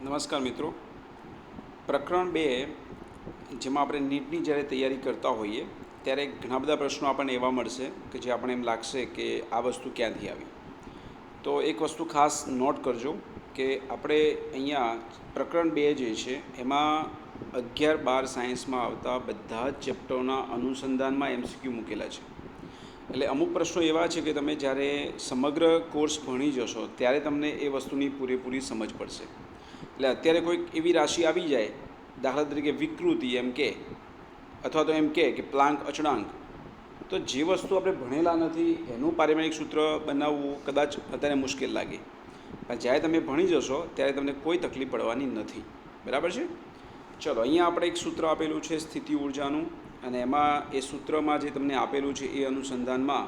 નમસ્કાર મિત્રો. પ્રકરણ 2 જેમાં આપણે નીટની જ્યારે તૈયારી કરતા હોઈએ ત્યારે ઘણા બધા પ્રશ્નો આપણને એવા મળશે કે જે આપણને એમ લાગશે કે આ વસ્તુ ક્યાંથી આવી. તો એક વસ્તુ ખાસ નોટ કરજો કે આપણે અહીંયા પ્રકરણ 2 જે છે એમાં 11-12 સાયન્સમાં આવતા બધા જ ચેપ્ટરોના અનુસંધાનમાં MCQ મૂકેલા છે. એટલે અમુક પ્રશ્નો એવા છે કે તમે જ્યારે સમગ્ર કોર્સ ભણી જશો ત્યારે તમને એ વસ્તુની પૂરેપૂરી સમજ પડશે. એટલે અત્યારે કોઈક એવી રાશિ આવી જાય, દાખલા તરીકે વિકૃતિ એમ કે, અથવા તો એમ કે પ્લાન્ક અચળાંક, તો જે વસ્તુ આપણે ભણેલા નથી એનું પારિમાણિક સૂત્ર બનાવવું કદાચ અત્યારે મુશ્કેલ લાગે, પણ જ્યારે તમે ભણી જશો ત્યારે તમને કોઈ તકલીફ પડવાની નથી. બરાબર છે? ચલો, અહીંયા આપણે એક સૂત્ર આપેલું છે સ્થિતિ ઉર્જાનું, અને એમાં એ સૂત્રમાં જે તમને આપેલું છે એ અનુસંધાનમાં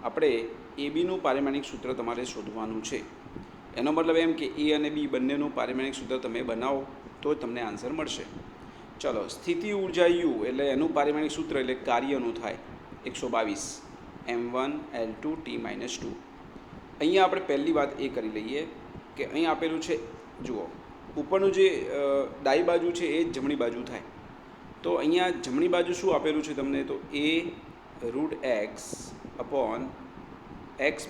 આપણે એબીનું પારિમાણિક સૂત્ર તમારે શોધવાનું છે. એનો મતલબ એમ કે એ અને બી બંનેનું પારિમાણિક સૂત્ર તમે બનાવો તો જ તમને આન્સર મળશે. ચલો, સ્થિતિ ઉર્જા યુ એટલે એનું પારિમાણિક સૂત્ર એટલે કાર્યનું થાય 122 m1L2T-2. અહીંયા આપણે પહેલી વાત એ કરી લઈએ કે અહીં આપેલું છે, જુઓ ઉપરનું જે ડાબી બાજુ છે એ જ જમણી બાજુ થાય. તો અહીંયા જમણી બાજુ શું આપેલું છે તમને? તો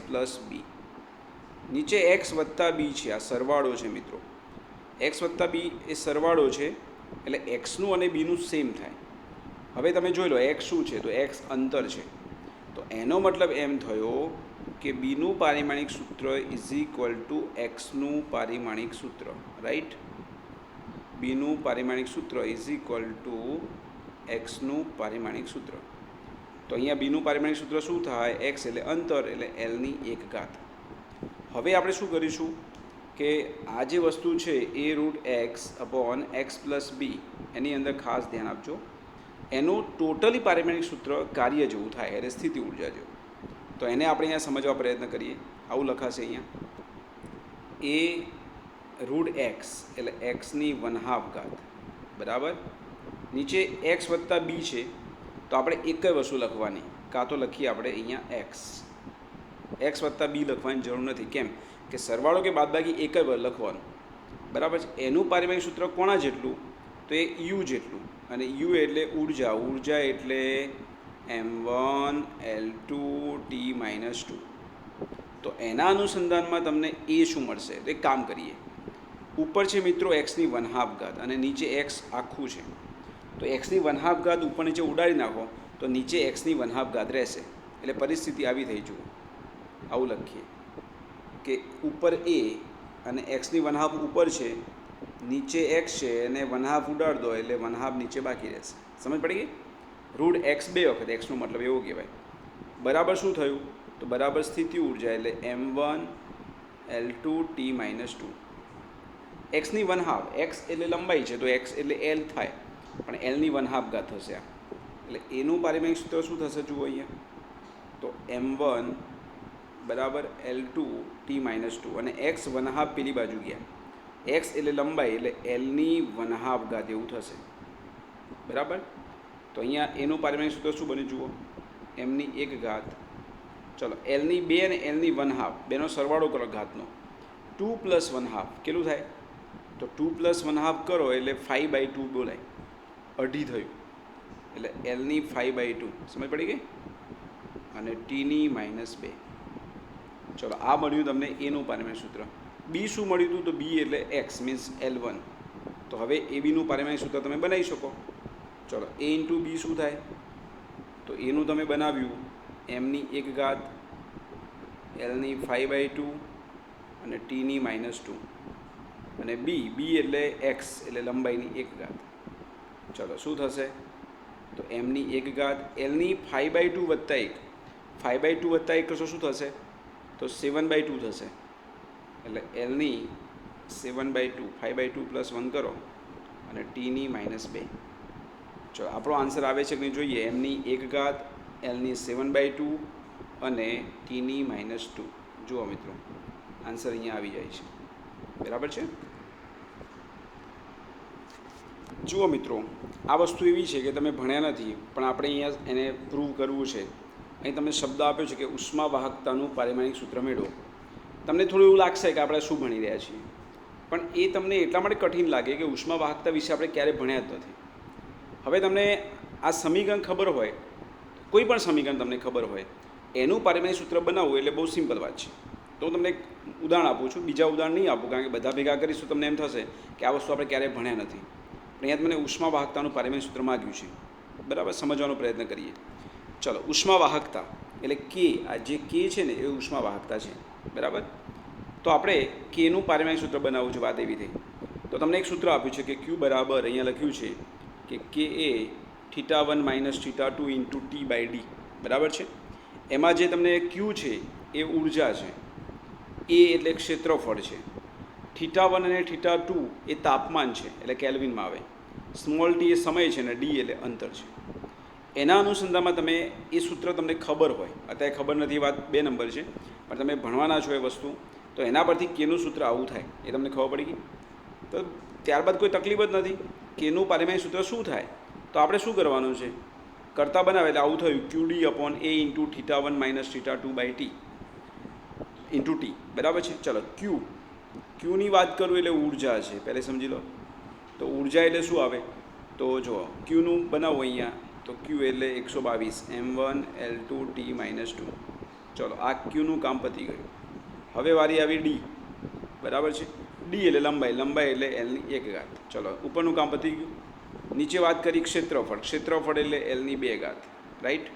a√x/x+b. નીચે x વત્તા બી છે, આ સરવાળો છે મિત્રો. x વત્તા બી એ સરવાળો છે એટલે એક્સનું અને બીનું સેમ થાય. હવે તમે જોઈ લો એક્સ શું છે, તો એક્સ અંતર છે. તો એનો મતલબ એમ થયો કે બીનું પારિમાણિક સૂત્ર = એક્સનું પારિમાણિક સૂત્ર. રાઈટ? બીનું પારિમાણિક સૂત્ર = એક્સનું પારિમાણિક સૂત્ર. તો અહીંયા બીનું પારિમાણિક સૂત્ર શું થાય? એક્સ એટલે અંતર એટલે એલની 1 ઘાત. હવે આપણે શું કરીશું કે આ જે વસ્તુ છે a√x/x+b એની અંદર ખાસ ધ્યાન આપજો, એનું ટોટલી પારિમાણિક સૂત્ર કાર્ય જેવું થાય એટલે સ્થિતિ ઉર્જા જેવું. તો એને આપણે અહીંયા સમજવા પ્રયત્ન કરીએ. આવું લખાશે અહીંયા a√x એટલે એક્સની 1/2 ઘાત, બરાબર. નીચે એક્સ વત્તા બી છે તો આપણે એક જ વસ્તુ લખવાની, કાં તો લખીએ આપણે અહીંયા એક્સ વત્તા બી લખવાની જરૂર નથી. કેમ કે સરવાળો કે બાદબાકી એક જ લખવાનું, બરાબર છે. એનું પારિમાણિક સૂત્ર કોના જેટલું? તો એ યુ જેટલું, અને યુ એટલે ઉર્જા, ઉર્જા એટલે m1L2T-2. તો એના અનુસંધાનમાં તમને એ શું મળશે? તો એક કામ કરીએ, ઉપર છે મિત્રો એક્સની 1/2 ઘાત અને નીચે એક્સ આખું છે. તો એક્સની 1/2 ઘાત ઉપર નીચે ઉડાડી નાખો તો નીચે એક્સની 1/2 ઘાત રહેશે. એટલે પરિસ્થિતિ આવી થઈ. જુઓ, આવું લખીએ કે ઉપર એ અને એક્સની 1/2 ઉપર છે, નીચે એક્સ છે અને 1/2 ઉડાડ દો એટલે 1/2 નીચે બાકી રહેશે. સમજ પડી ગઈ? √x 2 વખત, એક્સનો મતલબ એવો કહેવાય. બરાબર શું થયું? તો બરાબર સ્થિતિ ઉર્જા એટલે m1L2T-2. એક્સની 1/2, એક્સ એટલે લંબાઈ છે તો એક્સ એટલે એલ થાય, પણ એલની 1/2 ઘાત થશે આ. એટલે એનું પારિમાણિક સૂત્ર શું થશે? જુઓ અહીંયા, તો m1 બરાબર L2T-2 અને એક્સ 1/2 પેલી બાજુ ગયા. એક્સ એટલે લંબાઈ એટલે એલની 1/2 ઘાત એવું થશે, બરાબર. તો અહીંયા એનું પારિમાણિક સૂત્ર શું બને? જુઓ, એમની 1 ઘાત, ચલો એલની 2 અને એલની 1/2 બેનો સરવાળો કરો ઘાતનો, 2 + 1/2 કેટલું થાય? તો 2 + 1/2 કરો એટલે 5/2 બોલાય, અઢી થયું. એટલે એલની 5/2 સમજ પડી ગઈ, અને ટીની -2. ચલો, આ મળ્યું તમને એનું પારિમાણિક સૂત્ર. બી શું મળ્યું હતું? તો બી એટલે એક્સ મીન્સ L1. તો હવે એ બીનું પારિમાણિક સૂત્ર તમે બનાવી શકો. ચલો, a × બી શું થાય? તો એનું તમે બનાવ્યું એમની 1 ઘાત, એલની 5/2 અને ટીની -2, અને બી એટલે એક્સ એટલે લંબાઈની 1 ઘાત. ચલો, શું થશે? તો એમની 1 ઘાત, એલની 5/2 વત્તા 1, 5/2 વત્તા 1 કરશો શું થશે? તો 7/2 થશે. એટલે એલની 7/2, 5/2 + 1 કરો અને ટીની -2. ચલો, આપણો આન્સર આવે છે કે નહીં જોઈએ. એમની 1 ઘાત, એલની 7/2 અને ટીની -2. જુઓ મિત્રો, આન્સર અહીંયા આવી જાય છે, બરાબર છે. જુઓ મિત્રો, આ વસ્તુ એવી છે કે તમે ભણ્યા નથી, પણ આપણે અહીંયા એને પ્રૂવ કરવું છે. અહીં તમને શબ્દ આપ્યો છે કે ઉષ્મા વાહકતાનું પારિમાણિક સૂત્ર મેળવો. તમને થોડું એવું લાગશે કે આપણે શું ભણી રહ્યા છીએ, પણ એ તમને એટલા માટે કઠિન લાગે કે ઉષ્મા વાહકતા વિશે આપણે ક્યારેય ભણ્યા જ નથી. હવે તમને આ સમીકરણ ખબર હોય, કોઈ પણ સમીકરણ તમને ખબર હોય, એનું પારિમાણિક સૂત્ર બનાવવું એટલે બહુ સિમ્પલ વાત છે. તો હું તમને એક ઉદાહરણ આપું છું, બીજા ઉદાહરણ નહીં આપું, કારણ કે બધા ભેગા કરીશું તમને એમ થશે કે આ વસ્તુ આપણે ક્યારેય ભણ્યા નથી. પણ અહીંયા મને ઉષ્મા વાહકતાનું પારિમાણિક સૂત્ર માગ્યું છે, બરાબર? સમજવાનો પ્રયત્ન કરીએ. ચલો, ઉષ્મા વાહકતા એટલે કે આ જે કે છે ને એ ઉષ્મા વાહકતા છે, બરાબર? તો આપણે કેનું પારિમાણિક સૂત્ર બનાવવું છે, વાત એવી થઈ. તો તમને એક સૂત્ર આપ્યું છે કે ક્યુ બરાબર, અહીંયા લખ્યું છે કે કે એ θ1 - θ2 ઇન્ટુ ટી બાય ડી, બરાબર છે? એમાં જે તમને ક્યુ છે એ ઉર્જા છે, એ એટલે ક્ષેત્રફળ છે, θ1 અને θ2 એ તાપમાન છે એટલે કેલ્વિનમાં આવે, સ્મોલ ટી એ સમય છે ને ડી એટલે અંતર છે. એના અનુસંધાનમાં તમે એ સૂત્ર તમને ખબર હોય, અત્યારે ખબર નથી વાત 2 નંબર છે, પણ તમે ભણવાના છો એ વસ્તુ, તો એના પરથી કેનું સૂત્ર આવું થાય એ તમને ખબર પડી ગઈ. તો ત્યારબાદ કોઈ તકલીફ જ નથી. કેનું પારિમાણિક સૂત્ર શું થાય, તો આપણે શું કરવાનું છે, કરતા બનાવે એટલે આવું થયું QD upon A into θ1 - θ2 by T into T, બરાબર છે? ચલો, ક્યુની વાત કરું એટલે ઉર્જા છે, પહેલે સમજી લો. તો ઉર્જા એટલે શું આવે, તો જુઓ ક્યુનું બનાવો અહીંયા, તો ક્યુ એટલે 122 m1 L2 T - 2. ચલો, આ ક્યુનું કામ પતી ગયું. હવે વારી આવી ડી, બરાબર છે? ડી એટલે લંબાઈ એટલે એલની 1 ઘાત. ચલો, ઉપરનું કામ પતી ગયું. નીચે વાત કરી ક્ષેત્રફળ એટલે એલની 2 ઘાત, રાઈટ?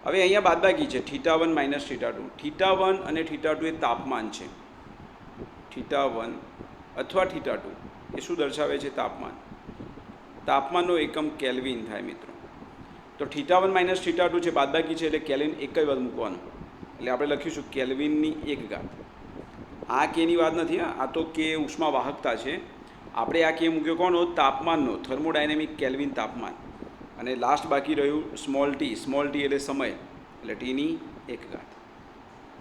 હવે અહીંયા બાદબાકી છે θ1 - θ2. θ1 અને θ2 એ તાપમાન છે. θ1 અથવા θ2 એ શું દર્શાવે છે, તાપમાન. તાપમાનનો એકમ કેલ્વિન થાય મિત્રો. તો θ1 - θ2 છે, બાદબાકી છે એટલે કેલ્વિન એક જ વાર મૂકવાનું, એટલે આપણે લખીશું કેલ્વિનની 1 ઘાત. આ કેની વાત નથી, આ તો કે ઉષ્મા વાહકતા છે. આપણે આ કે મૂક્યો કોનો, તાપમાનનો, થર્મોડાયનેમિક કેલ્વિન તાપમાન. અને લાસ્ટ બાકી રહ્યું સ્મોલ ટી એટલે સમય, એટલે ટીની 1 ઘાત.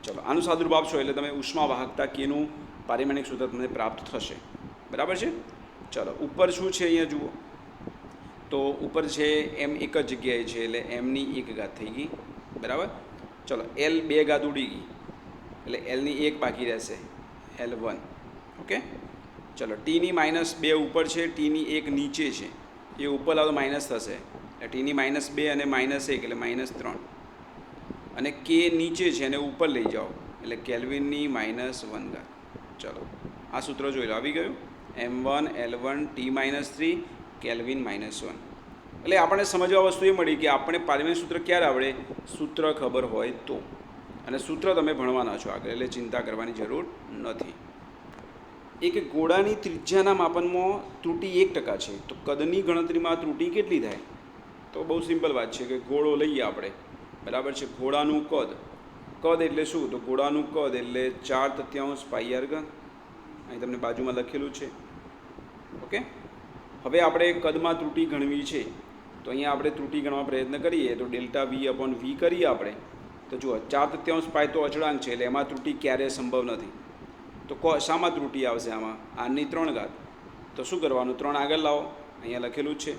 ચલો, આનું સાદુરૂપ આપશો એટલે તમે ઉષ્મા વાહકતા કેનું પારિમાણિક સૂત્ર તમને પ્રાપ્ત થશે, બરાબર છે? ચલો, ઉપર શું છે અહીંયા જુઓ, તો ઉપર છે એમ એક જ જગ્યાએ છે એટલે એમની 1 ઘાત થઈ ગઈ, બરાબર? ચલો, એલ 2 ઘાત ઉડી ગઈ એટલે એલની 1 બાકી રહેશે, L1. ઓકે. ચલો, ટીની -2 ઉપર છે, ટીની 1 નીચે છે, એ ઉપર લાવો તો માઇનસ થશે, એટલે ટીની -2 અને -1 એટલે -3. અને કે નીચે છે અને ઉપર લઈ જાઓ એટલે કેલ્વિનની -1 ઘાત. ચલો, આ સૂત્ર જોઈ લો, આવી ગયું. m1 L1 T - 3 kelvin -1. એટલે આપણને સમજવા વસ્તુ એ મળી કે આપણે પારિમાણિક સૂત્ર ક્યારે આવડે, સૂત્ર ખબર હોય તો. અને સૂત્ર તમે ભણવાના છો આગળ, એટલે ચિંતા કરવાની જરૂર નથી. એક ગોળાની ત્રિજ્યાના માપનમાં ત્રુટિ 1% છે, તો કદની ગણતરીમાં ત્રુટિ કેટલી થાય? તો બહુ સિમ્પલ વાત છે કે ગોળો લઈએ આપણે, બરાબર છે? ગોળાનું કદ એટલે શું, તો ગોળાનું કદ એટલે 4/3 πr². અહીં તમને બાજુમાં લખેલું છે, ઓકે. હવે આપણે કદમાં ત્રુટિ ગણવી છે, તો અહીંયા આપણે ત્રુટિ ગણવા પ્રયત્ન કરીએ તો ΔV/V કરીએ આપણે. તો જુઓ, 4/3 π તો અચળાંક છે એટલે એમાં ત્રુટિ ક્યારેય સંભવ નથી. તો શામાં ત્રુટિ આવશે, આમાં આરની 3 ઘાત. તો શું કરવાનું, 3 આગળ લાવો, અહીંયા લખેલું જ છે,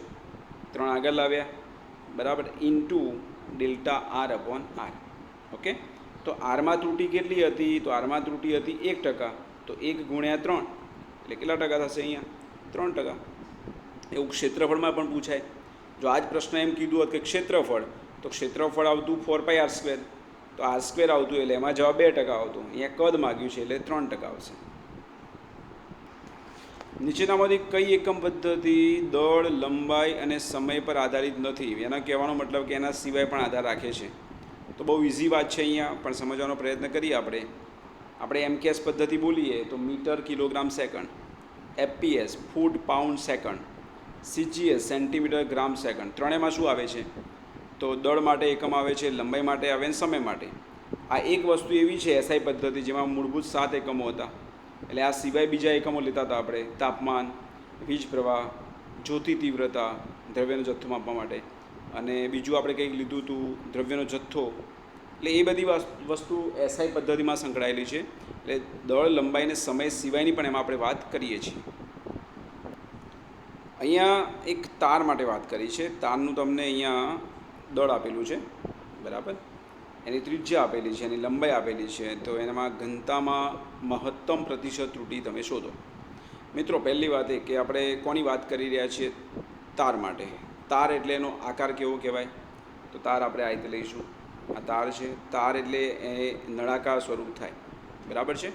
3 આગળ લાવ્યા, બરાબર, ઇન્ટુ ΔR/R. ઓકે. તો આરમાં ત્રુટિ કેટલી હતી, તો આરમાં ત્રુટિ હતી 1%. તો 1 × 3 એટલે કેટલા ટકા થશે, અહીંયા 3%. એવું ક્ષેત્રફળમાં પણ પૂછાય. જો આ જ પ્રશ્ન એમ કીધું હોત કે ક્ષેત્રફળ, તો ક્ષેત્રફળ આવતું 4πr², તો r² આવતું એટલે એમાં જવાબ 2% આવતું. અહીંયા કદ માગ્યું છે એટલે 3% આવશે. નીચેનામાંથી કઈ એકમ પદ્ધતિ દળ, લંબાઈ અને સમય પર આધારિત નથી? એના કહેવાનો મતલબ કે એના સિવાય પણ આધાર રાખે છે. તો બહુ ઇઝી વાત છે, અહીંયા પણ સમજવાનો પ્રયત્ન કરીએ આપણે MKS પદ્ધતિ બોલીએ તો મીટર કિલોગ્રામ સેકન્ડ, FPS ફૂટ પાઉન્ડ સેકન્ડ, CGS સેન્ટીમીટર ગ્રામ સેકન્ડ. ત્રણેયમાં શું આવે છે, તો દળ માટે એકમ આવે છે, લંબાઈ માટે આવે અને સમય માટે. આ એક વસ્તુ એવી છે SI પદ્ધતિ જેમાં મૂળભૂત 7 એકમો હતા, એટલે આ સિવાય બીજા એકમો લેતા હતા આપણે, તાપમાન, વીજ પ્રવાહ, જ્યોતિ તીવ્રતા, દ્રવ્યનો જથ્થો માપવા માટે, અને બીજું આપણે કંઈક લીધું હતું દ્રવ્યનો જથ્થો. એટલે એ બધી વસ્તુ SI પદ્ધતિમાં સંકળાયેલી છે. એટલે દળ, લંબાઈ અને સમય સિવાયની પણ એમાં આપણે વાત કરીએ છીએ. અહીંયા એક તાર માટે વાત કરી છે. તારનું તમને અહીંયા દળ આપેલું છે, બરાબર, એની ત્રિજ્યા આપેલી છે, એની લંબાઈ આપેલી છે. તો એનામાં ઘનતામાં મહત્તમ પ્રતિશત ત્રુટિ તમે શોધો. મિત્રો પહેલી વાત એ કે આપણે કોની વાત કરી રહ્યા છીએ? તાર માટે. તાર એટલે એનો આકાર કેવો કહેવાય? તો તાર આપણે આ રીતે લઈશું. આ તાર છે. તાર એટલે એ નળાકાર સ્વરૂપ થાય, બરાબર છે.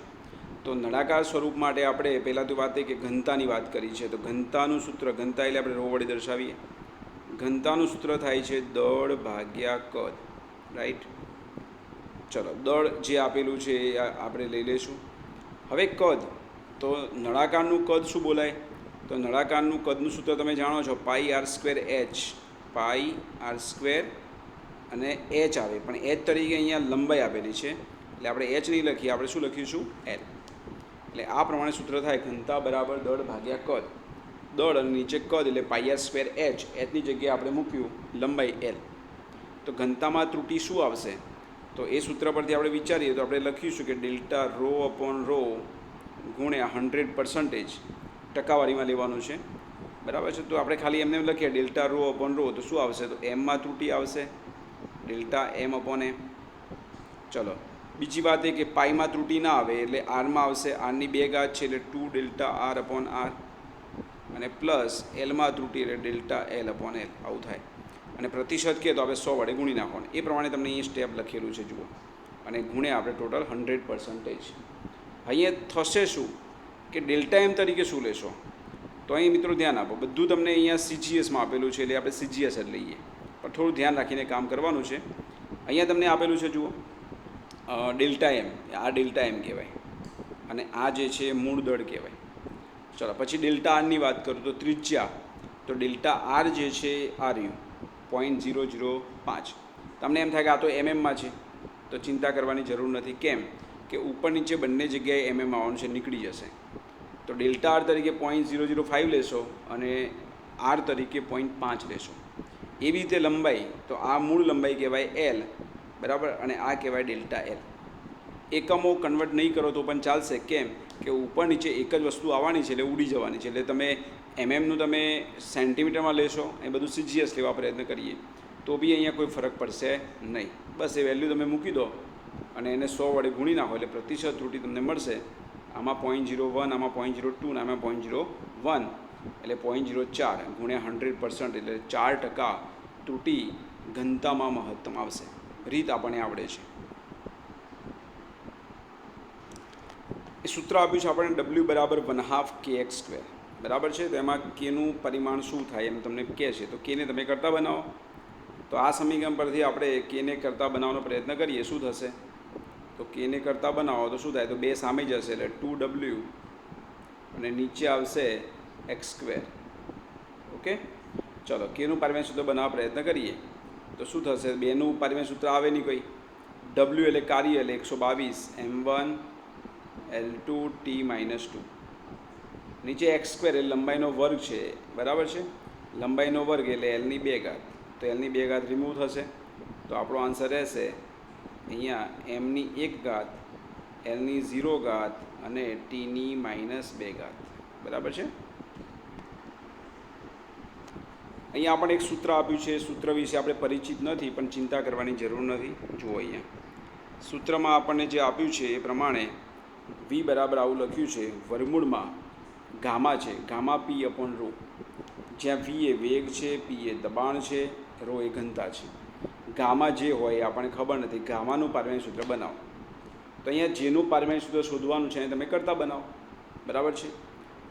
તો નળાકાર સ્વરૂપ માટે આપણે પહેલાં તો વાત એ કે ઘનતાની વાત કરી છે. તો ઘનતાનું સૂત્ર, ઘનતા એટલે આપણે રો વડે દર્શાવીએ. ઘનતાનું સૂત્ર થાય છે દળ ભાગ્યા કદ, રાઈટ. ચલો, દળ જે આપેલું છે એ આપણે લઈ લઈશું. હવે કદ, તો નળાકારનું કદ શું બોલાય? તો નળાકારનું કદનું સૂત્ર તમે જાણો છો, પાઈ આર સ્ક્વેર એચ. પાઈ આર સ્ક્વેર અને એચ આવે, પણ એચ તરીકે અહીંયા લંબાઈ આપેલી છે એટલે આપણે એચ નહીં લખીએ, આપણે શું લખીશું? એલ. એટલે આ પ્રમાણે સૂત્ર થાય ઘનતા બરાબર દળ ભાગ્યા કદ. દળ અને નીચે કદ એટલે પાઈ આર સ્ક્વેર એચ. એચની જગ્યાએ આપણે મૂક્યું લંબાઈ એલ. તો ઘનતામાં ત્રુટિ શું આવશે? તો એ સૂત્ર પરથી આપણે વિચારીએ તો આપણે લખીશું કે ડેલ્ટા રો અપોન રો ગુણ્યા 100% ટકાવારીમાં લેવાનું છે, બરાબર છે. તો આપણે ખાલી એમને લખીએ ડેલ્ટા રો અપોન રો, તો શું આવશે? તો એમમાં ત્રુટિ આવશે, ડેલ્ટા એમ અપોન એમ. ચલો, બીજી વાત એ કે પાઈમાં ત્રુટિ ના આવે એટલે આરમાં આવશે, આરની 2 ઘાત છે એટલે 2 ડેલ્ટા આર અપોન આર, અને પ્લસ એલમાં ત્રુટિ એટલે ડેલ્ટા એલ અપોન એલ. આવું થાય. અને પ્રતિશત કહે તો આપણે 100 વડે ગુણી નાખવાનું. એ પ્રમાણે તમને અહીં સ્ટેપ લખેલું છે, જુઓ. અને ગુણ્યા આપણે ટોટલ 100%. અહીંયા થશે શું કે ડેલ્ટા એમ તરીકે શું લેશો? તો અહીં મિત્રો ધ્યાન આપો, બધું તમને અહીંયા સીજીએસમાં આપેલું છે એટલે આપણે સીજીએસ જ લઈએ, પણ થોડું ધ્યાન રાખીને કામ કરવાનું છે. અહીંયા તમને આપેલું છે, જુઓ, ડેલ્ટા એમ. આ ડેલ્ટા એમ કહેવાય અને આ જે છે મૂળ દળ કહેવાય. ચલો, પછી ડેલ્ટા આરની વાત કરું તો ત્રિજ્યા, તો ડેલ્ટા આર જે છે આ રહ્યું 0.005. તમને એમ થાય કે આ તો એમએમમાં છે, તો ચિંતા કરવાની જરૂર નથી. કેમ કે ઉપર નીચે બંને જગ્યાએ એમએમ આવવાનું છે, નીકળી જશે. તો ડેલ્ટા આર તરીકે 0.005 લેશો અને આર તરીકે 0.5 લેશો. એવી રીતે લંબાઈ, તો આ મૂળ લંબાઈ કહેવાય એલ, બરાબર, અને આ કહેવાય ડેલ્ટા એલ. એકમો કન્વર્ટ નહીં કરો તો પણ ચાલશે. કેમ કે ઉપર નીચે એક જ વસ્તુ આવવાની છે એટલે ઉડી જવાની છે. એટલે તમે એમએમનું તમે સેન્ટીમીટરમાં લેશો, એ બધું સીજીએસ લેવા પ્રયત્ન કરીએ તો બી અહીંયા કોઈ ફરક પડશે નહીં. બસ એ વેલ્યુ તમે મૂકી દો અને એને 100 વડે ગુણી નાખો એટલે પ્રતિશત ત્રુટિ તમને મળશે. આમાં 0.01, આમાં 0.02 અને આમાં 0.01 એટલે 0.04 ગુણ્યા 100% એટલે 4% ત્રુટિ ઘનતામાં મહત્તમ આવશે. રીત આપણને આવડે છે. એ સૂત્ર આપ્યું છે આપણને W બરાબર 1/2 kx², બરાબર છે. તો એમાં કેનું પરિમાણ શું થાય એમ તમને કહે છે. તો કેને તમે કરતા બનાવો. તો આ સમીકરણ પરથી આપણે કેને કરતા બનાવવાનો પ્રયત્ન કરીએ. શું થશે? તો કેને કરતા બનાવો તો શું થાય? તો 2 સામે જશે એટલે 2W અને નીચે આવશે x². ઓકે, ચલો, કેનું પારિમાણિક સૂત્ર બનાવવા પ્રયત્ન કરીએ તો શું થશે? 2નું પારિમાણિક સૂત્ર આવે નહીં કોઈ. W એટલે કાર્ય એટલે 122 m1 L2 T-2. નીચે x² એટલે લંબાઈનો વર્ગ છે, બરાબર છે. લંબાઈનો વર્ગ એટલે Lની 2 ઘાત. તો Lની 2 ઘાત રિમૂવ થશે તો આપણો આન્સર રહેશે અહીંયા mની 1 ઘાત, Lની 0 ઘાત અને Tની -2 ઘાત, બરાબર છે. અહીંયા આપણને એક સૂત્ર આપ્યું છે. સૂત્ર વિશે આપણે પરિચિત નથી પણ ચિંતા કરવાની જરૂર નથી. જુઓ, અહીંયા સૂત્રમાં આપણને જે આપ્યું છે એ પ્રમાણે V બરાબર આવું લખ્યું છે, વર્ગમૂળમાં ગામા છે, ગામા P અપોન રો, જ્યાં V એ વેગ છે, P એ દબાણ છે, રો એ ઘનતા છે. ગામા જે હોય એ આપણને ખબર નથી. ગામાનું પારિમાણિક સૂત્ર બનાવો. તો અહીંયા જેનું પારિમાણિક સૂત્ર શોધવાનું છે એને તમે કરતા બનાવો, બરાબર છે.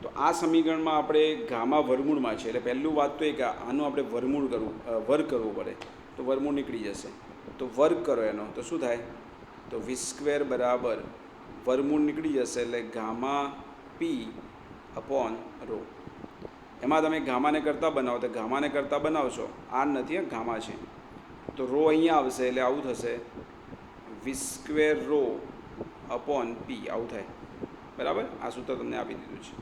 તો આ સમીકરણમાં આપણે ગામા વર્ગમૂળમાં છે એટલે પહેલું વાત તો એ કે આનું આપણે વર્ગ કરવું પડે. તો વર્ગમૂળ નીકળી જશે. તો વર્ગ કરો એનો તો શું થાય? તો V² બરાબર વર્ગમૂળ નીકળી જશે એટલે ગામા P અપોન રો. એમાં તમે ગામાને કરતા બનાવો તો ગામાને કરતા બનાવશો, આર નથી, ગામા છે, તો રો અહીંયા આવશે એટલે આવું થશે V² રો અપોન P. આવું થાય, બરાબર. આ સૂત્ર તમને આપી દીધું છે.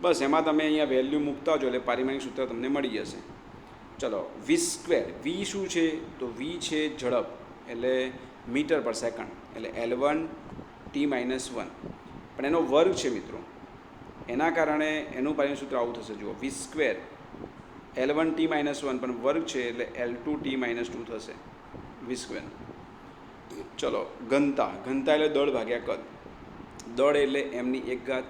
બસ એમાં તમે અહીંયા વેલ્યુ મૂકતા જો એટલે પારિમાણિક સૂત્ર તમને મળી જશે. ચલો, V², V શું છે? તો V છે ઝડપ એટલે મીટર પર સેકન્ડ એટલે L1 T-1, પણ એનો વર્ગ છે મિત્રો. એના કારણે એનું પારિમાણિક સૂત્ર આવું થશે. જુઓ, V² L1 T-1 પણ વર્ગ છે એટલે L2 T-2 થશે V². ચલો, ઘનતા એટલે દળ ભાગ્યા કદ. દળ એટલે mની 1 ઘાત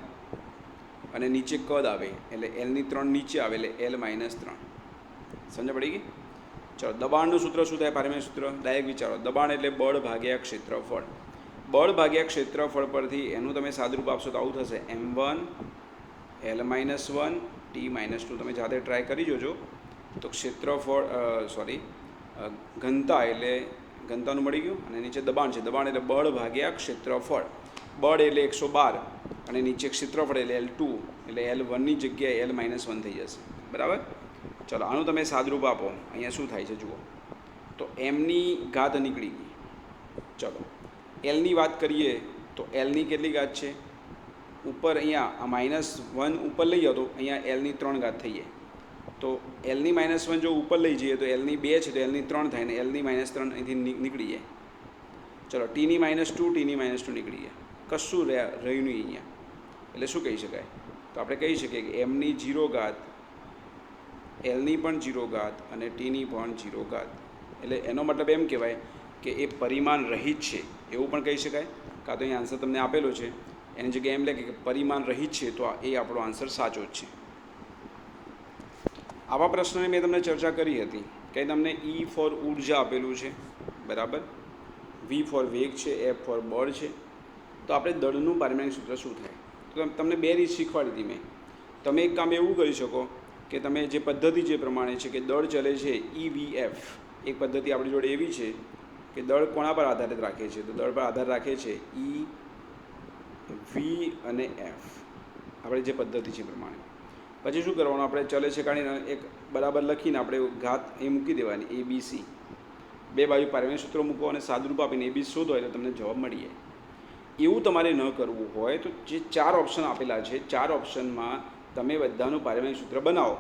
અને નીચે કદ આવે એટલે એલની 3 નીચે આવે એટલે એલ માઇનસ 3. સમજ પડી ગઈ? ચલો, દબાણનું સૂત્ર શું થાય? પારિમાણિક સૂત્ર ડાયરેક્ટ વિચારો. દબાણ એટલે બળ ભાગ્યા ક્ષેત્રફળ. બળ ભાગ્યા ક્ષેત્રફળ પરથી એનું તમે સાદુરૂપ આપશો તો આવું થશે m1 l minus 1 t minus 2. તમે જાતે ટ્રાય કરી જોજો. તો ક્ષેત્રફળ ઘનતા એટલે ઘનતાનું મળી ગયું અને નીચે દબાણ છે. દબાણ એટલે બળ ભાગ્યા ક્ષેત્રફળ. બળ એટલે 112 અને નીચે ક્ષેત્રફળ એટલે L2 એટલે L1ની જગ્યાએ L માઇનસ 1 થઈ જશે. બરાબર? ચલો, આનું તમે સાદુરૂપ આપો. અહીંયા શું થાય છે જુઓ. તો એમની ઘાત નીકળી ગઈ. ચલો, એલની વાત કરીએ તો એલની કેટલી ઘાત છે? ઉપર અહીંયા આ -1 ઉપર લઈ જાઓ તો અહીંયા એલની 3 ઘાત થઈ જાય. તો એલની -1 જો ઉપર લઈ જઈએ તો એલની 2 છે તો એલની 3 થાય ને એલની -3 અહીંથી નીકળી જાય. ચલો, ટીની -2 ટીની -2 નીકળી જાય. કશું રહ્યું નહીં અહીંયા. એટલે શું કહી શકાય? તો આપણે કહી શકીએ કે એમની 0 ઘાત, એલની પણ 0 ઘાત અને ટીની પણ 0 ઘાત. એટલે એનો મતલબ એમ કહેવાય કે એ પરિમાણ રહિત છે એવું પણ કહી શકાય. કાં તો અહીંયા આન્સર તમને આપેલો છે એની જગ્યાએ એમ લખે કે પરિમાણ રહિત છે તો એ આપણો આન્સર સાચો જ છે. આવા પ્રશ્નની મેં તમને ચર્ચા કરી હતી કે તમને E ફોર ઉર્જા આપેલું છે, બરાબર, V ફોર વેગ છે, F ફોર બળ છે. તો આપણે દળનું પારિમાણિક સૂત્ર શું થાય? તો તમને 2 રીત શીખવાડી હતી મેં. તમે એક કામ એવું કરી શકો કે તમે જે પદ્ધતિ જે પ્રમાણે છે કે દળ ચલે છે EVF. એક પદ્ધતિ આપણી જોડે એવી છે કે દળ કોના પર આધારિત રાખે છે? તો દળ પર આધાર રાખે છે E, V અને F. આપણે જે પદ્ધતિ છે પ્રમાણે પછી શું કરવાનું? આપણે ચલે છે કાઢીને એક બરાબર લખીને આપણે ઘાત એ મૂકી દેવાની ABC. 2 બાજુ પારિમાણિક સૂત્રો મૂકો અને સાદુરૂપ આપીને ABC શોધો એટલે તમને જવાબ મળી જાય. એવું તમારે ન કરવું હોય તો જે 4 ઓપ્શન આપેલા છે 4 ઓપ્શનમાં તમે બધાનું પારિમાણિક સૂત્ર બનાવો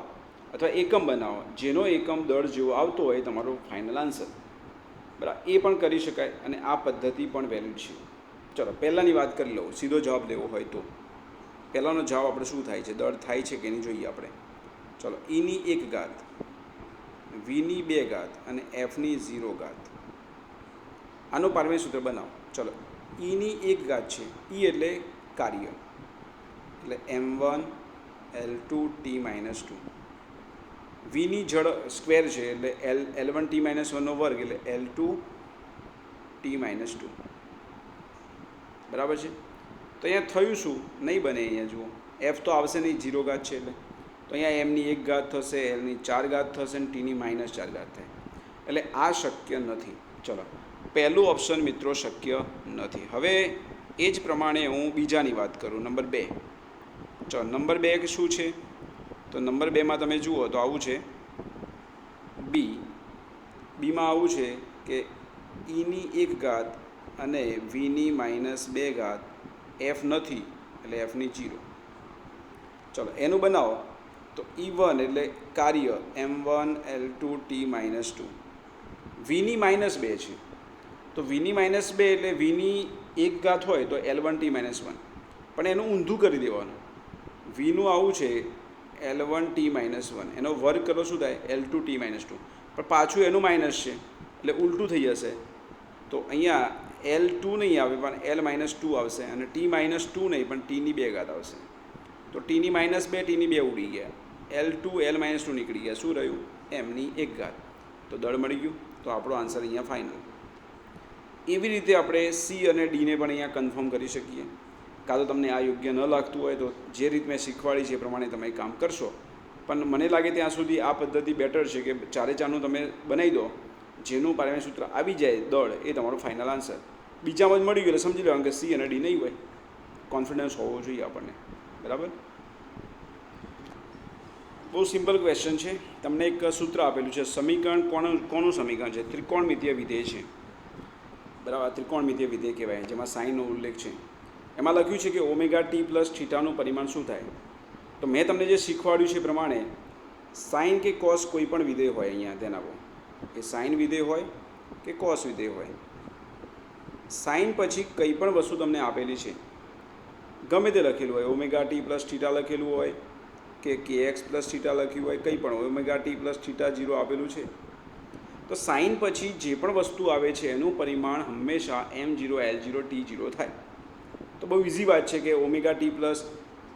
અથવા એકમ બનાવો. જેનો એકમ દળ જેવો આવતો હોય તમારો ફાઇનલ આન્સર. બરાબર, એ પણ કરી શકાય અને આ પદ્ધતિ પણ વેલિડ છે. ચલો, પહેલાંની વાત કરી લો. સીધો જવાબ લેવો હોય તો પહેલાંનો જવાબ આપણે શું થાય છે? દળ થાય છે કે નહીં જોઈએ આપણે. ચલો, Eની 1 ઘાત, Vની 2 ઘાત અને Fની 0 ઘાત. આનું પારિમાણિક સૂત્ર બનાવો. ચલો, Eની 1 ઘાત છે. E એટલે કાર્ય એટલે m1 L2 t માઇનસ 2. Vની જડ સ્ક્વેર છે એટલે L1 t માઇનસ 1નો વર્ગ એટલે L2 t માઇનસ 2. બરાબર છે? તો અહીંયા થયું શું? નહીં બને. અહીંયા જુઓ, F તો આવશે નહીં, 0 ઘાત છે એટલે. તો અહીંયા એમની 1 ઘાત થશે, એલની 4 ઘાત થશે અને ટીની -4 ઘાત થાય. એટલે આ શક્ય નથી. ચલો, પહેલું ઓપ્શન મિત્રો શક્ય નથી. હવે એ જ પ્રમાણે હું બીજાની વાત કરું, નંબર 2. ચલો, નંબર 2 શું છે? તો નંબર 2માં તમે જુઓ તો આવું છે બીમાં આવું છે કે Eની 1 ઘાત અને Vની -2 ઘાત, F નથી એટલે Fની 0. ચલો, એનું બનાવો તો E1 એટલે કાર્ય m1 L2 t માઇનસ 2. Vની -2 છે તો Vની -2 એટલે Vની 1 ઘાત હોય તો L1 t માઇનસ 1. પણ એનું ઊંધું કરી દેવાનું. Vનું આવું છે L1 t માઇનસ 1, એનો વર્ગ કરો શું થાય? L2 t minus 2. પણ પાછું એનું માઇનસ છે એટલે ઉલટું થઈ જશે. તો અહીંયા L2 નહીં આવે પણ L માઇનસ 2 આવશે અને t માઇનસ 2 નહીં પણ tની 2 ઘાત આવશે. તો tની -2 tની 2 ઉડી ગયા, L2 L માઇનસ 2 નીકળી ગયા. શું રહ્યું? mની 1 ઘાત. તો દળ મળી ગયું. તો આપણો આન્સર અહીંયા ફાઇનલ. એવી રીતે આપણે C અને Dને પણ અહીંયા કન્ફર્મ કરી શકીએ. કાં તો તમને આ યોગ્ય ન લાગતું હોય તો જે રીત મેં શીખવાડી છે એ પ્રમાણે તમે કામ કરશો. પણ મને લાગે ત્યાં સુધી આ પદ્ધતિ બેટર છે કે 4-4નું તમે બનાવી દો. જેનું પારિમાણિક સૂત્ર આવી જાય દળ, એ તમારો ફાઇનલ આન્સર. બીજામાં જ મળી ગયું એટલે સમજી લેવાનું કે C અને D નહીં હોય. કોન્ફિડન્સ હોવો જોઈએ આપણને. બરાબર? બહુ સિમ્પલ ક્વેશ્ચન છે. તમને એક સૂત્ર આપેલું છે. સમીકરણ કોનું સમીકરણ છે? ત્રિકોણમિતીય વિધેય છે. બરાબર, ત્રિકોણમિતીય વિધેય કહેવાય, જેમાં સાઇનનો ઉલ્લેખ છે. એમાં લખ્યું છે કે ઓમેગા ટી પ્લસ થીટાનું પરિમાણ શું થાય? તો મેં તમને જે શીખવાડ્યું છે એ પ્રમાણે સાઇન કે કોસ કોઈ પણ વિધેય હોય, અહીંયા ધ્યાન આપો, એ સાઇન વિધેય હોય કે કોસ વિધેય હોય, સાઇન પછી કંઈ પણ વસ્તુ તમને આપેલી છે, ગમે તે લખેલું હોય, ઓમેગા ટી પ્લસ થીટા લખેલું હોય કે KX પ્લસ થીટા લખ્યું હોય, કંઈ પણ ઓમેગા ટી પ્લસ થીટા 0 આપેલું છે, તો સાઇન પછી જે પણ વસ્તુ આવે છે એનું પરિમાણ હંમેશા M0 L0 T0 થાય. તો બહુ ઇઝી વાત છે કે ઓમેગા ટી પ્લસ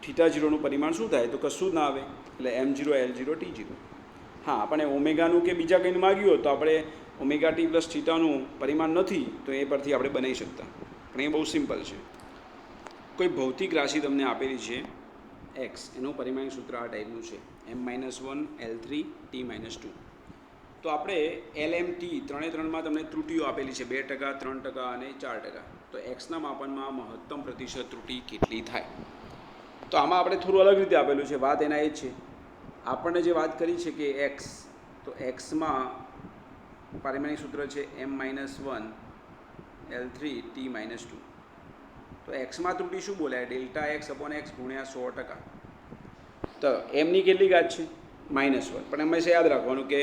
થીટા જીરોનું પરિમાણ શું થાય તો કશું જ ના આવે, એટલે M0 L0 T0. હા, આપણે ઓમેગાનું કે બીજા કંઈનું માગ્યું હોત તો આપણે ઓમેગા ટી પ્લસ થીટાનું પરિમાણ નથી તો એ પરથી આપણે બનાવી શકતા, પણ એ બહુ સિમ્પલ છે. કોઈ ભૌતિક રાશિ તમને આપેલી છે એક્સ, એનું પરિમાણ સૂત્ર આ ટાઈપનું છે M-1 L3 T-2. તો આપણે LMT ત્રણે ત્રણમાં તમને ત્રુટીઓ આપેલી છે 2%, 3% અને 4%. તો એક્સના માપનમાં મહત્તમ પ્રતિશત ત્રુટિ કેટલી થાય? તો આમાં આપણે થોડું અલગ રીતે આપેલું છે. વાત એના એ જ છે, આપણને જે વાત કરી છે કે એક્સ, તો એક્સમાં પારિમાણિક સૂત્ર છે M-1 L3 T-2. તો એક્સમાં ત્રુટિ શું બોલાય? ડેલ્ટા એક્સ અપોન એક્સ ગુણ્યા 100%. તો એમની કેટલી ઘાત છે? -1. પણ હંમેશા યાદ રાખવાનું કે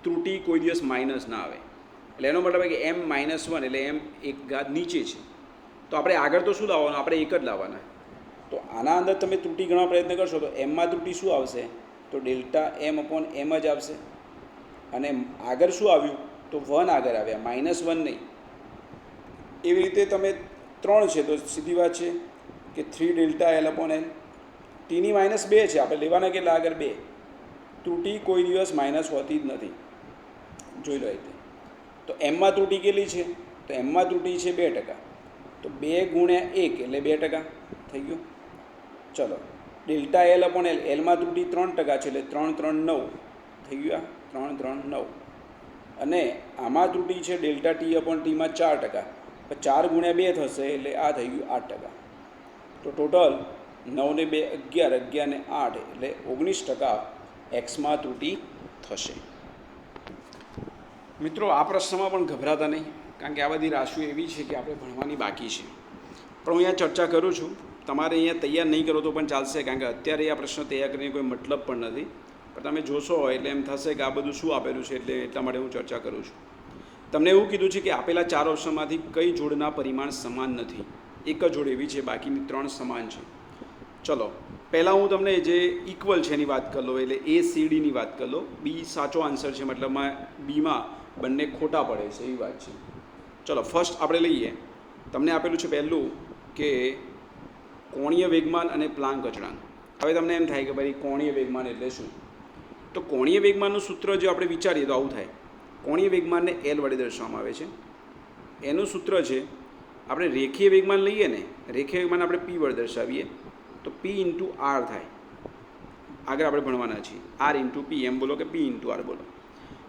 ત્રુટિ કોઈ દિવસ માઇનસ ના આવે, એટલે એનો મતલબ કે M-1 એટલે એમ એક ઘાત નીચે છે. તો આપણે આગળ તો શું લાવવાનું? આપણે એક જ લાવવાના. તો આના અંદર તમે ત્રુટિ ગણવા પ્રયત્ન કરશો તો એમમાં ત્રુટિ શું આવશે? તો ડેલ્ટા M અપોન M જ આવશે. અને આગળ શું આવ્યું? તો 1 આગળ આવ્યા, -1 નહીં. એવી રીતે તમે 3 છે તો સીધી વાત છે કે 3 delta L upon L. T-2 છે, આપણે લેવાના કેટલા આગળ? 2. ત્રુટિ કોઈ દિવસ માઇનસ હોતી જ નથી, જોઈ લો. એટલે તો એમમાં ત્રુટિ કેટલી છે? તો એમમાં ત્રુટિ છે 2%. તો 2 ગુણ્યા 1 એટલે 2% થઈ ગયું. ચલો, ડેલ્ટા L અપોન L, એલમાં ત્રુટિ 3% છે એટલે 3 3 9 થઈ ગયું. 3 3 9. અને આમાં ત્રુટિ છે ડેલ્ટા T અપોન Tમાં 4%. 4 ગુણ્યા 2 થશે એટલે આ થઈ ગયું 8%. તો ટોટલ 9 ને 2 11, 11 ને 8 એટલે 19% એક્સમાં ત્રુટિ થશે. મિત્રો, આ પ્રશ્નમાં પણ ગભરાતા નહીં, કારણ કે આ બધી રાશિઓ એવી છે કે આપણે ભણવાની બાકી છે. પણ હું અહીંયા ચર્ચા કરું છું, તમારે અહીંયા તૈયાર નહીં કરો તો પણ ચાલશે, કારણ કે અત્યારે આ પ્રશ્ન તૈયાર કરીને કોઈ મતલબ પણ નથી. પણ તમે જોશો એટલે એમ થશે કે આ બધું શું આપેલું છે, એટલે એટલા માટે હું ચર્ચા કરું છું. તમને એવું કીધું છે કે આપેલા 4 ઓપ્શનમાંથી કઈ જોડના પરિમાણ સમાન નથી? એક જ જોડ એવી છે, બાકીની 3 સમાન છે. ચલો, પહેલાં હું તમને જે ઇક્વલ છે એની વાત કરી લો, એટલે ACDની વાત કરી લો. બી સાચો આન્સર છે, મતલબમાં બીમાં બંને ખોટા પડે છે એવી વાત છે. ચલો, ફર્સ્ટ આપણે લઈએ. તમને આપેલું છે પહેલું કે કોણીય વેગમાન અને પ્લાન્ક અચળાંક. હવે તમને એમ થાય કે ભાઈ કોણીય વેગમાન એટલે શું? તો કોણીય વેગમાનનું સૂત્ર જો આપણે વિચારીએ તો આવું થાય. કોણીય વેગમાનને L વડે દર્શાવવામાં આવે છે. એનું સૂત્ર છે, આપણે રેખીય વેગમાન લઈએ ને, રેખીય વેગમાન આપણે P વડે દર્શાવીએ તો P ઇન્ટુ R થાય. આગળ આપણે ભણવાના છીએ R ઇન્ટુ P, એમ બોલો કે P ઇન્ટુ R બોલો.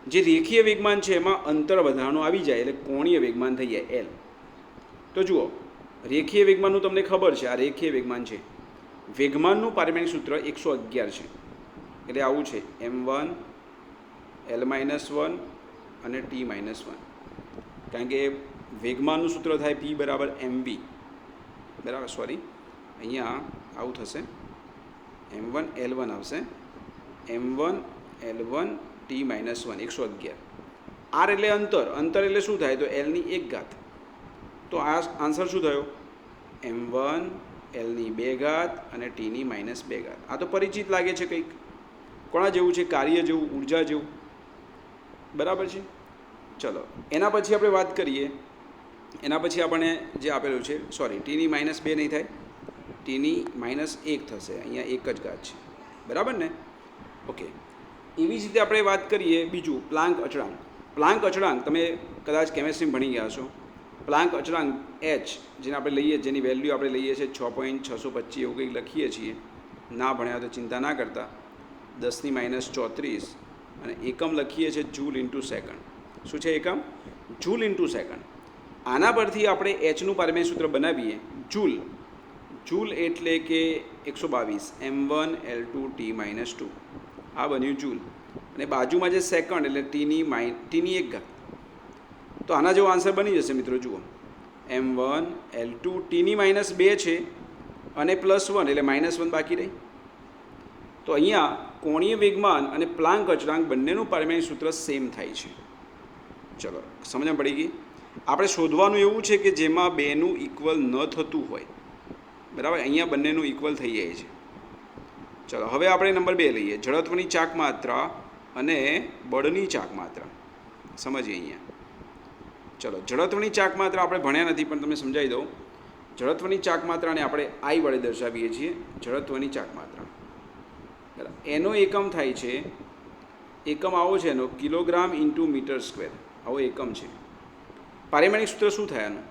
જે રેખીય વેગમાન છે એમાં અંતર વધારાનું આવી જાય એટલે કોણીય વેગમાન થઈ જાય L. તો જુઓ, રેખીય વેગમાનનું તમને ખબર છે, આ રેખીય વેગમાન છે. વેગમાનનું પારિમાણિક સૂત્ર 111 છે, એટલે આવું છે M1 L-1 અને T-1. કારણ કે વેગમાનનું સૂત્ર થાય P બરાબર mv, બરાબર. સોરી, અહીંયા આવું થશે, M1 L1 આવશે, M1 L1 T-1 111. R એટલે અંતર, અંતર એટલે શું થાય? તો Lની 1 ઘાત. તો આ આન્સર શું થયો? M1 Lની 2 ઘાત અને Tની -2 ઘાત. આ તો પરિચિત લાગે છે કંઈક. કોણા જેવું છે? કાર્ય જેવું, ઉર્જા જેવું, બરાબર છે. ચલો, એના પછી આપણે વાત કરીએ. એના પછી આપણે જે આપેલું છે, સોરી, Tની -2 નહીં થાય, Tની -1 થશે. અહીંયા 1 જ ઘાત છે, બરાબર ને? ઓકે. એવી જ રીતે આપણે વાત કરીએ બીજું, પ્લાન્ક અચળાંક. પ્લાન્ક અચળાંક તમે કદાચ કેમેસ્ટ્રી ભણી ગયા છો. પ્લાન્ક અચળાંક H, જેને આપણે લઈએ, જેની વેલ્યુ આપણે લઈએ છીએ 6.625 એવું કંઈક લખીએ છીએ. ના ભણ્યા તો ચિંતા ના કરતા. 10 - 34 અને એકમ લખીએ છીએ જૂલ ઇન્ટુ સેકન્ડ. શું છે એકમ? Joule into second. આના પરથી આપણે Hનું પારિમાણિક સૂત્ર બનાવીએ, જૂલ. જૂલ એટલે કે 122 M1 L2 T-2. આ બન્યું જૂલ. અને બાજુમાં જે સેકન્ડ એટલે Tની 1 ઘાત. તો આના જેવો આન્સર બની જશે મિત્રો. જુઓ, M1 L2 Tની -2 છે અને +1 એટલે -1 બાકી રહી. તો અહીંયા કોણીય વેગમાન અને પ્લાન્ક અચળાંક બંનેનું પારિમાણિક સૂત્ર સેમ થાય છે. ચલો, સમજણ પડી ગઈ. આપણે શોધવાનું એવું છે કે જેમાં બેનું ઇક્વલ ન થતું હોય, બરાબર. અહીંયા બંનેનું ઇક્વલ થઈ જાય છે. ચલો, હવે આપણે નંબર 2 લઈએ, જડત્વની ચાક માત્રા અને બળની ચાક માત્રા. સમજીએ અહીંયા. ચલો, જડત્વની ચાક માત્રા આપણે ભણ્યા નથી પણ તમને સમજાવી દઉં. જડત્વની ચાક માત્રાને આપણે આઈ વડે દર્શાવીએ છીએ, જડત્વની ચાક માત્રા. બરાબર. એનો એકમ થાય છે, એકમ આવો છે એનો કિલોગ્રામ ઇન્ટુ મીટર સ્ક્વેર, આવો એકમ છે. પારિમાણિક સૂત્ર શું થાય આનું?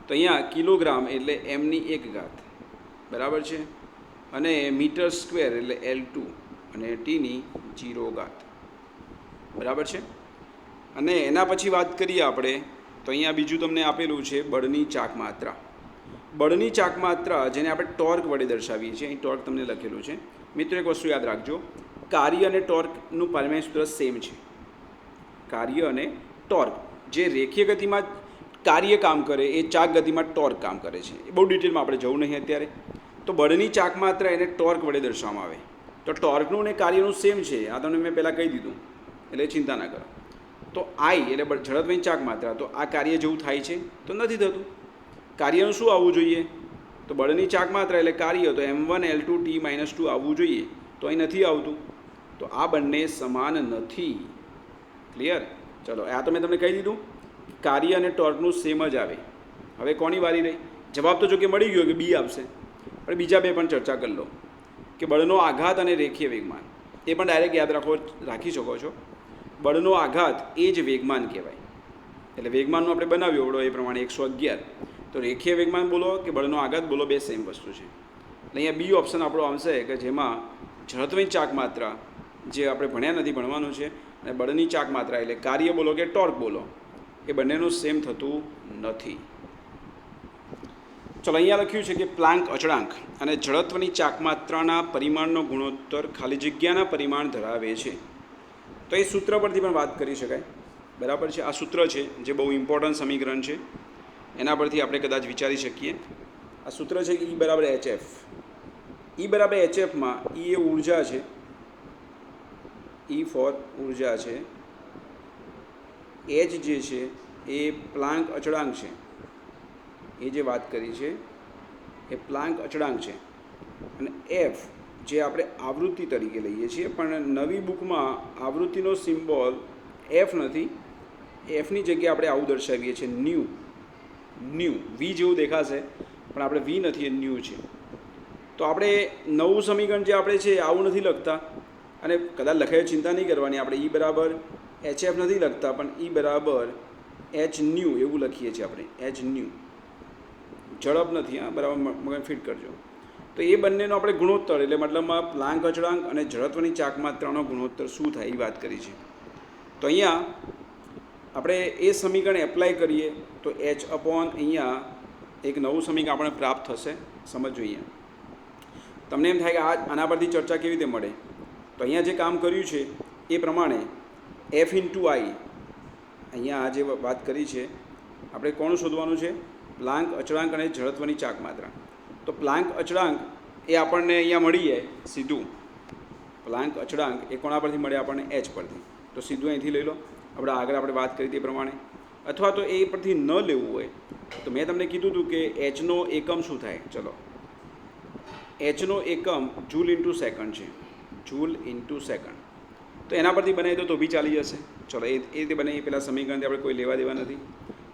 તો અહીંયા કિલોગ્રામ એટલે એમની એક ઘાત, બરાબર છે, અને મીટર સ્ક્વેર એટલે L2 અને ટીની 0 ઘાત, બરાબર છે. અને એના પછી વાત કરીએ આપણે તો અહીંયા બીજું તમને આપેલું છે બળની ચાક માત્રા. બળની ચાક માત્રા જેને આપણે ટોર્ક વડે દર્શાવીએ છીએ, અહીં ટોર્ક તમને લખેલું છે. મિત્રો એક વસ્તુ યાદ રાખજો, કાર્ય અને ટોર્કનું પારિમાણિક સૂત્ર સેમ છે. કાર્ય અને ટોર્ક, જે રેખીય ગતિમાં કાર્ય કામ કરે એ ચાક ગતિમાં ટોર્ક કામ કરે છે. એ બહુ ડિટેલમાં આપણે જવું નહીં અત્યારે. તો બળની ચાક માત્રા એને ટોર્ક વડે દર્શાવવામાં આવે. તો ટોર્કનું અને કાર્યનું સેમ છે, આ તમને મેં પહેલાં કહી દીધું, એટલે ચિંતા ના કરો. તો આઈ એટલે ઝડપની ચાક માત્રા, તો આ કાર્ય જેવું થાય છે તો નથી થતું. કાર્યનું શું આવવું જોઈએ? તો બળની ચાક માત્રા એટલે કાર્ય, તો m1L2T-2 આવવું જોઈએ, તો અહીં નથી આવતું. તો આ બંને સમાન નથી. ક્લિયર? ચલો, આ તો મેં તમને કહી દીધું, કાર્ય અને ટોર્કનું સેમ જ આવે. હવે કોની વારી રહી? જવાબ તો જો કે મળી ગયો કે બી આપશે, પણ બીજા બે પણ ચર્ચા કરી લો કે બળનો આઘાત અને રેખીય વેગમાન. એ પણ ડાયરેક્ટ યાદ રાખી શકો છો. બળનો આઘાત એ જ વેગમાન કહેવાય. એટલે વેગમાનનું આપણે બનાવ્યું એવડો એ પ્રમાણે 111. તો રેખીય વેગમાન બોલો કે બળનો આઘાત બોલો, બે સેમ વસ્તુ છે. એટલે અહીંયા બી ઓપ્શન આપણો આવશે કે જેમાં ઝડપની ચાક માત્રા જે આપણે ભણ્યા નથી, ભણવાનું છે, અને બળની ચાક માત્રા એટલે કાર્ય બોલો કે ટોર્ક બોલો, એ બંનેનું સેમ થતું નથી. ચલો, અહીંયા લખ્યું છે કે પ્લાન્ક અચળાંક અને જડત્વની ચાક માત્રાના પરિમાણનો ગુણોત્તર ખાલી જગ્યાના પરિમાણ ધરાવે છે. તો એ સૂત્ર પરથી પણ વાત કરી શકાય, બરાબર છે. આ સૂત્ર છે જે બહુ ઇમ્પોર્ટન્ટ સમીકરણ છે, એના પરથી આપણે કદાચ વિચારી શકીએ. આ સૂત્ર છે કે E = HF. E = HFમાં E એ ઉર્જા છે, E ફોર ઉર્જા છે, H જે છે એ પ્લાન્ક અચળાંક છે, એ જે વાત કરી છે એ પ્લાન્ક અચળાંક છે, અને F જે આપણે આવૃત્તિ તરીકે લઈએ છીએ, પણ નવી બુકમાં આવૃત્તિનો સિમ્બોલ F નથી, Fની જગ્યાએ આપણે આવું દર્શાવીએ છીએ ન્યૂ. V જેવું દેખાશે પણ આપણે V નથી, એ ન્યૂ છે. તો આપણે નવું સમીકરણ જે આપણે છે આવું નથી લખતા, અને કદાચ લખાય ચિંતા નહીં કરવાની. આપણે E = HF નથી લખતા, પણ E = H ન્યૂ એવું લખીએ છીએ આપણે, H ન્યૂ. ઝડપ નથી, હા, બરાબર મગજ ફિટ કરજો. તો એ બંનેનો આપણે ગુણોત્તર એટલે મતલબમાં પ્લાન્ક અચળાંક અને જડત્વની ચાક માત્રાનો ગુણોત્તર શું થાય એ વાત કરી છે. તો અહીંયા આપણે એ સમીકરણ એપ્લાય કરીએ તો H અપોન અહીંયા એક નવું સમીકરણ આપણે પ્રાપ્ત થશે. સમજો, અહીંયા તમને એમ થાય કે આના પરથી ચર્ચા કેવી રીતે મળે? તો અહીંયા જે કામ કર્યું છે એ પ્રમાણે F × I, અહીંયા આ જે વાત કરી છે આપણે કોણ શોધવાનું છે? પ્લાન્ક અચળાંક અને જડત્વની ચાક માત્રા. તો પ્લાન્ક અચળાંક એ આપણને અહીંયા મળી જાય સીધું. પ્લાન્ક અચળાંક એ કોના પરથી મળે આપણને? H પરથી. તો સીધું અહીંથી લઈ લો, આપણે વાત કરી તે પ્રમાણે. અથવા તો એ પરથી ન લેવું હોય તો મેં તમને કીધું હતું કે Hનો એકમ શું થાય. ચલો, Hનો એકમ જૂલ ઇન્ટુ સેકન્ડ છે, જૂલ ઇન્ટુ સેકન્ડ. તો એના પરથી બનાવી દો તો બી ચાલી જશે. ચલો, એ રીતે બનાવીએ. પહેલાં સમીકરણથી આપણે કોઈ લેવા દેવા નથી.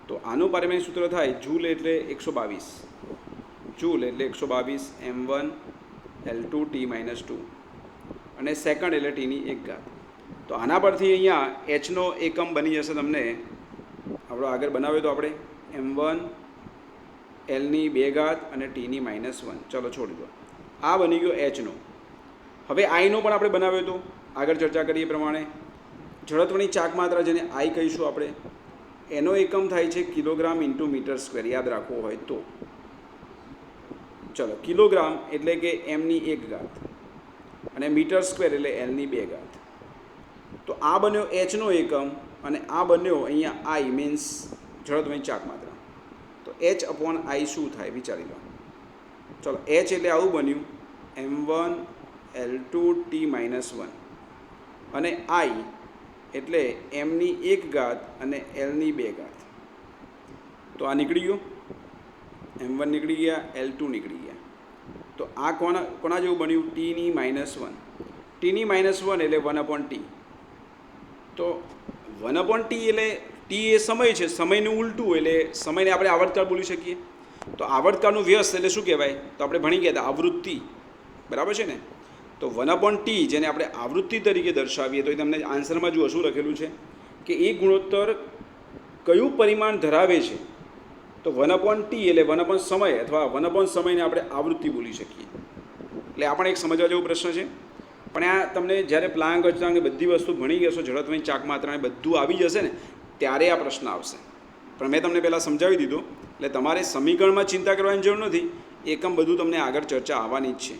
તો આનું પારિમાણિક સૂત્ર થાય જૂલ એટલે 122, જૂલ એટલે 122 m1L2T-2, અને સેકન્ડ એટલે Tની 1 ઘાત. તો આના પરથી અહીંયા Hનો એકમ બની જશે તમને, આપણો આગળ બનાવ્યો તો આપણે m1 Lની 2 ઘાત અને Tની -1. ચલો, છોડી દો. આ બની ગયો Hનો. હવે આઈનો પણ આપણે બનાવ્યો તો આગળ ચર્ચા કરીએ પ્રમાણે જડત્વની ચાક માત્રા જેને આઈ કહીશું આપણે, એનો એકમ થાય છે કિલોગ્રામ ઇન્ટુ મીટર સ્ક્વેર, યાદ રાખવો હોય તો. ચલો, કિલોગ્રામ એટલે કે એમની 1 ઘાત અને મીટર સ્ક્વેર એટલે Lની 2 ઘાત. તો આ બન્યો Hનો એકમ, અને આ બન્યો અહીંયા આઈ મીન્સ જડત્વની ચાક માત્રા. તો H અપોન આઈ શું થાય વિચારી લો. ચલો, H એટલે આવું બન્યું m1L2T-1, અને આઈ એટલે એમની 1 ઘાત અને Lની 2 ઘાત. તો આ નીકળી ગયું, m1 નીકળી ગયા, L2 નીકળી ગયા. તો આ કોના જેવું બન્યું? Tની -1. Tની -1 એટલે 1/T. તો 1/T એટલે T એ સમય છે, સમયનું ઉલટું એટલે સમયને આપણે આવર્તકાળ બોલી શકીએ. તો આવર્તકાળનું વ્યસ્ત એટલે શું કહેવાય? તો આપણે ભણી ગયા હતા આવૃત્તિ, બરાબર છે ને? તો 1/t જેને આપણે આવૃત્તિ તરીકે દર્શાવીએ તો એ તમને આન્સરમાં જુઓ શું લખેલું છે કે એ ગુણોત્તર કયું પરિમાણ ધરાવે છે? તો 1/t એટલે 1 સમય અથવા 1 સમયને આપણે આવૃત્તિ બોલી શકીએ. એટલે આ પણ એક સમજવા જેવો પ્રશ્ન છે. પણ આ તમને જ્યારે પ્લાંક અચળાંક બધી વસ્તુ ભણી જશો, જડત્વની ચાક માત્રાને બધું આવી જશે ને ત્યારે આ પ્રશ્ન આવશે. પણ મેં તમને પહેલાં સમજાવી દીધું, એટલે તમારે સમીકરણમાં ચિંતા કરવાની જરૂર નથી. એકમ બધું તમને આગળ ચર્ચા આવવાની જ છે.